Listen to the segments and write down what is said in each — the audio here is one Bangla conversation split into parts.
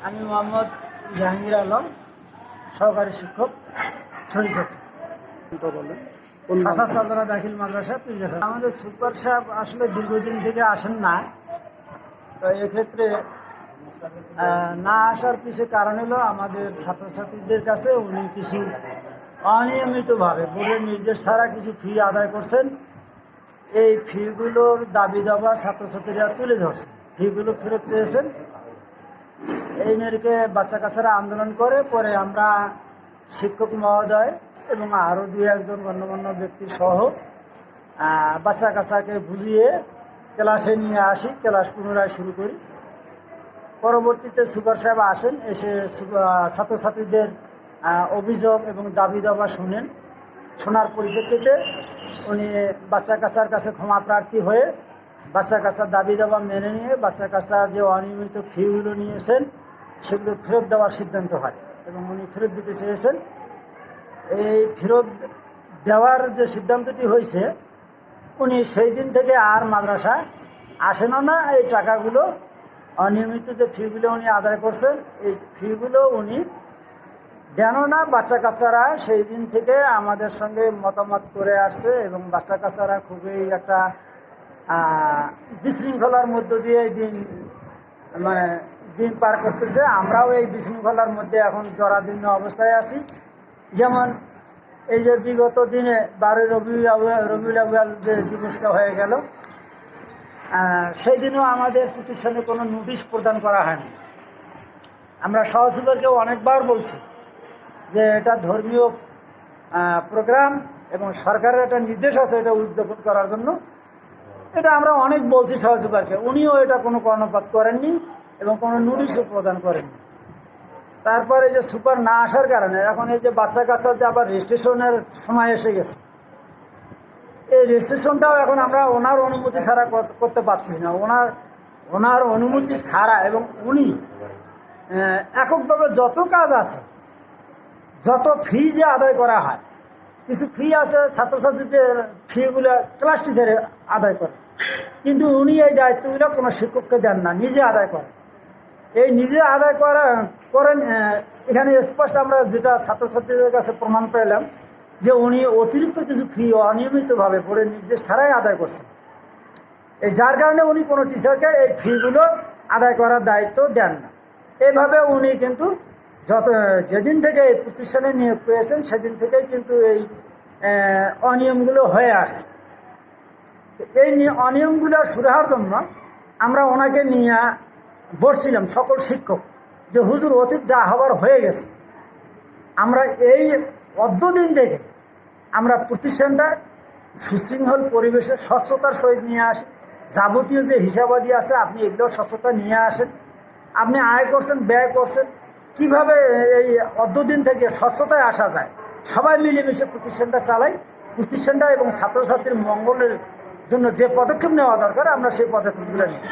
আমি মোহাম্মদ জাহাঙ্গীর আলম, সহকারী শিক্ষক, শরীরচর্চা, শাসাস্তালতলা দাখিল মাদ্রাসা, পীরগাছা। আমাদের সুপার সাহেব আসলে দীর্ঘদিন থেকে আসেন না। তো এক্ষেত্রে না আসার পিছিয়ে কারণ হলো আমাদের ছাত্রছাত্রীদের কাছে উনি কিছু অনিয়মিতভাবে বোর্ডের নির্দেশ ছাড়া কিছু ফি আদায় করছেন। এই ফিগুলোর দাবি দাবা ছাত্রছাত্রীরা তুলে ধরছেন, ফিগুলো ফেরত চেয়েছেন। এই নিরিখে বাচ্চা কাচ্চারা আন্দোলন করে, পরে আমরা শিক্ষক মহোদয় এবং আরও দুই একজন গণ্যমান্য ব্যক্তি সহ বাচ্চা কাচ্চাকে বুঝিয়ে ক্লাসে নিয়ে আসি, ক্লাস পুনরায় শুরু করি। পরবর্তীতে সুপার সাহেব আসেন, এসে ছাত্রছাত্রীদের অভিযোগ এবং দাবি দাবা শোনার পরিপ্রেক্ষিতে উনি বাচ্চা কাচ্চার কাছে ক্ষমা প্রার্থী হয়ে বাচ্চা কাচ্চার দাবি দাবা মেনে নিয়ে বাচ্চা কাচ্চার যে অনিয়মিত ফিগুলো নিয়েছেন সেগুলো ফেরত দেওয়ার সিদ্ধান্ত হয় এবং উনি ফেরত দিতে চেয়েছেন। এই ফেরত দেওয়ার যে সিদ্ধান্তটি হয়েছে, উনি সেই দিন থেকে আর মাদ্রাসায় আসেনও না। এই টাকাগুলো অনিয়মিত যে ফিগুলো উনি আদায় করছেন, এই ফিগুলো উনি দেনও না। বাচ্চা কাচ্চারা সেই দিন থেকে আমাদের সঙ্গে মতামত করে আসছে এবং বাচ্চা কাচ্চারা খুবই একটা বিশৃঙ্খলার মধ্য দিয়ে দিন পার করতেছে। আমরাও এই বিশৃঙ্খলার মধ্যে এখন জরাজীর্ণ অবস্থায় আছি। যেমন এই যে বিগত দিনে 12 রবিউল আউয়াল যে দিবসটা হয়ে গেল, সেই দিনও আমাদের প্রতিষ্ঠানে কোনো নোটিশ প্রদান করা হয়নি। আমরা সহযোগীদেরকেও অনেকবার বলছি যে এটা ধর্মীয় প্রোগ্রাম এবং সরকারের একটা নির্দেশ আছে এটা উদ্যাপন করার জন্য। এটা আমরা অনেক বলছি সহযোগীকে, উনিও এটা কোনো কর্ণপাত করেননি এবং কোনো নোটিশও প্রদান করেননি। তারপরে যে সুপার না আসার কারণে এখন এই যে বাচ্চা কাচ্চার যে আবার রেজিস্ট্রেশনের সময় এসে গেছে, এই রেজিস্ট্রেশনটাও এখন আমরা ওনার অনুমতি ছাড়া করতে পারছি না। ওনার অনুমতি ছাড়া এবং উনি এককভাবে যত কাজ আছে, যত ফি যে আদায় করা হয়, কিছু ফি আছে ছাত্রছাত্রীদের ফিগুলো ক্লাস টিচারে আদায় করে, কিন্তু উনি এই দায়িত্বগুলো কোনো শিক্ষককে দেন না, নিজে আদায় করেন। এই নিজে আদায় করেন এখানে স্পষ্ট আমরা যেটা ছাত্রছাত্রীদের কাছে প্রমাণ পেলাম যে উনি অতিরিক্ত কিছু ফি অনিয়মিতভাবে বোর্ডের নির্দেশ ছাড়াই আদায় করছেন। এই যার কারণে উনি কোনো টিচারকে এই ফিগুলো আদায় করার দায়িত্ব দেন না। এইভাবে উনি কিন্তু যেদিন থেকে এই প্রতিষ্ঠানে নিয়োগ পেয়েছেন সেদিন থেকেই কিন্তু এই অনিয়মগুলো হয়ে আসছে। এই অনিয়মগুলো সুরাহার জন্য আমরা ওনাকে নিয়ে বসছিলাম সকল শিক্ষক, যে হুজুর অতীত যা হবার হয়ে গেছে, আমরা এই অদ্যদিন থেকে আমরা প্রতিষ্ঠানটা সুশৃঙ্খল পরিবেশে স্বচ্ছতার সহিত নিয়ে আসি। যাবতীয় যে হিসাবাদি আছে আপনি এগুলো স্বচ্ছতা নিয়ে আসেন। আপনি আয় করছেন, ব্যয় করছেন, কিভাবে এই অদ্যদিন থেকে স্বচ্ছতায় আসা যায়, সবাই মিলেমিশে প্রতিষ্ঠানটা চালাই। প্রতিষ্ঠানটা এবং ছাত্রছাত্রীর মঙ্গলের জন্য যে পদক্ষেপ নেওয়া দরকার আমরা সেই পদক্ষেপগুলো নিই।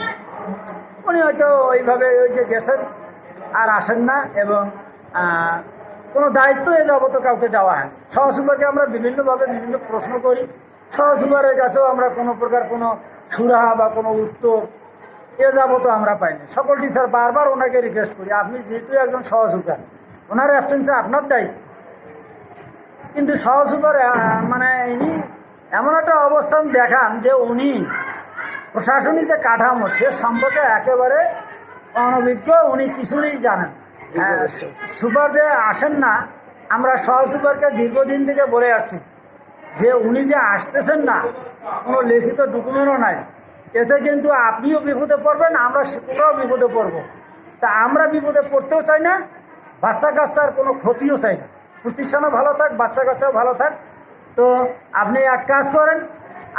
উনি হয়তো ওইভাবে ওই যে গেছেন আর আসেন না এবং কোনো দায়িত্ব এ যাবত কাউকে দেওয়া হয়নি। সহসুপারকে আমরা বিভিন্নভাবে বিভিন্ন প্রশ্ন করি, সহসুপারের কাছেও আমরা কোনো প্রকার কোনো সুরাহা বা কোনো উত্তর এ যাবত আমরা পাইনি। সকল টিচার বারবার ওনাকে রিকোয়েস্ট করি, আপনি যেহেতু একজন সহসুপার, ওনার অ্যাবসেন্সে আপনার দায়িত্ব। কিন্তু সহসুপার ইনি এমন একটা অবস্থান দেখান যে উনি প্রশাসনিক যে কাঠামো সে সম্পর্কে একেবারে অনভিজ্ঞ, উনি কিছুই জানেন। সুপার যে আসেন না, আমরা সহসুপারকে দীর্ঘদিন থেকে বলে আসছি যে উনি যে আসতেছেন না, কোনো লিখিত ডকুমেন্টও নাই, এতে কিন্তু আপনিও বিপদে পড়বেন, আমরা শিক্ষকরাও বিপদে পড়ব। তা আমরা বিপদে পড়তেও চাই না, বাচ্চা কাচ্চার কোনো ক্ষতিও চাই না। প্রতিষ্ঠানও ভালো থাক, বাচ্চা কাচ্চাও ভালো থাক। তো আপনি এক কাজ করেন,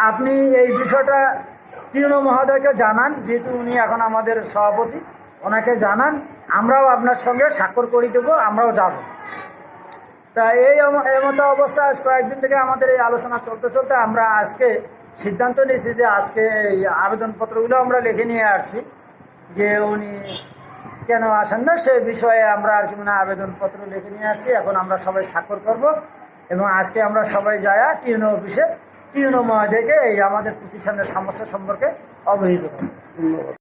আপনি এই বিষয়টা টিউনো মহোদয়কে জানান, যেহেতু উনি এখন আমাদের সভাপতি, ওনাকে জানান, আমরাও আপনার সঙ্গে স্বাক্ষর করে দেবো, আমরাও যাব। তা এই মতো অবস্থা আজ কয়েকদিন থেকে আমাদের এই আলোচনা চলতে চলতে আমরা আজকে সিদ্ধান্ত নিয়েছি যে আজকে এই আবেদনপত্রগুলো আমরা লিখে নিয়ে আসছি যে উনি কেন আসেন না সে বিষয়ে আমরা আর কি আবেদনপত্র লিখে নিয়ে আসছি। এখন আমরা সবাই স্বাক্ষর করব এবং আজকে আমরা সবাই যায়া টিউনো অফিসে টিউনো মহোদয়কে এই আমাদের প্রতিষ্ঠানের সমস্যা সম্পর্কে অবহিত করব। ধন্যবাদ।